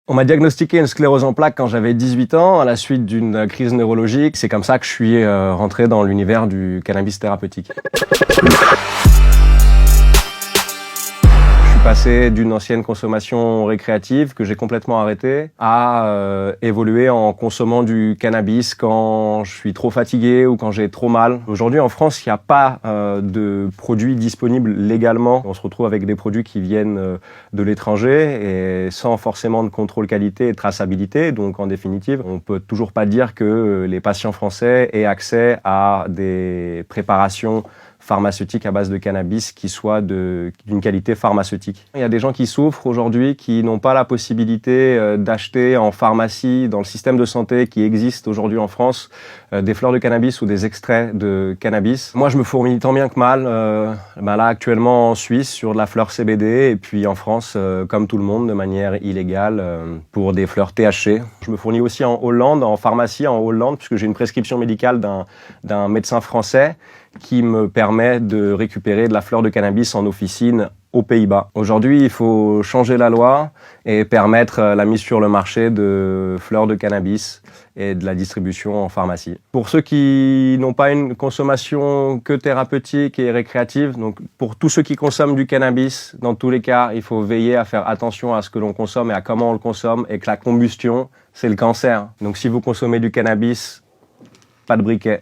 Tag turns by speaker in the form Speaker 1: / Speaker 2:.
Speaker 1: On m'a diagnostiqué une sclérose en plaques quand j'avais 18 ans, à la suite d'une crise neurologique. C'est comme ça que je suis rentré dans l'univers du cannabis thérapeutique. Je suis passé d'une ancienne consommation récréative que j'ai complètement arrêtée à évoluer en consommant du cannabis quand je suis trop fatigué ou quand j'ai trop mal. Aujourd'hui en France, il n'y a pas de produits disponibles légalement. On se retrouve avec des produits qui viennent de l'étranger et sans forcément de contrôle qualité et de traçabilité. Donc en définitive, on peut toujours pas dire que les patients français aient accès à des préparations pharmaceutiques à base de cannabis qui soient d'une qualité pharmaceutique. Il y a des gens qui souffrent aujourd'hui, qui n'ont pas la possibilité d'acheter en pharmacie, dans le système de santé qui existe aujourd'hui en France, des fleurs de cannabis ou des extraits de cannabis. Moi, je me fournis tant bien que mal, là actuellement en Suisse sur de la fleur CBD et puis en France, comme tout le monde, de manière illégale pour des fleurs THC. Je me fournis aussi en Hollande, en pharmacie en Hollande, puisque j'ai une prescription médicale d'un médecin français qui me permet de récupérer de la fleur de cannabis en officine aux Pays-Bas. Aujourd'hui, il faut changer la loi et permettre la mise sur le marché de fleurs de cannabis et de la distribution en pharmacie. Pour ceux qui n'ont pas une consommation que thérapeutique et récréative, donc pour tous ceux qui consomment du cannabis, dans tous les cas, il faut veiller à faire attention à ce que l'on consomme et à comment on le consomme, et que la combustion, c'est le cancer. Donc si vous consommez du cannabis, pas de briquet.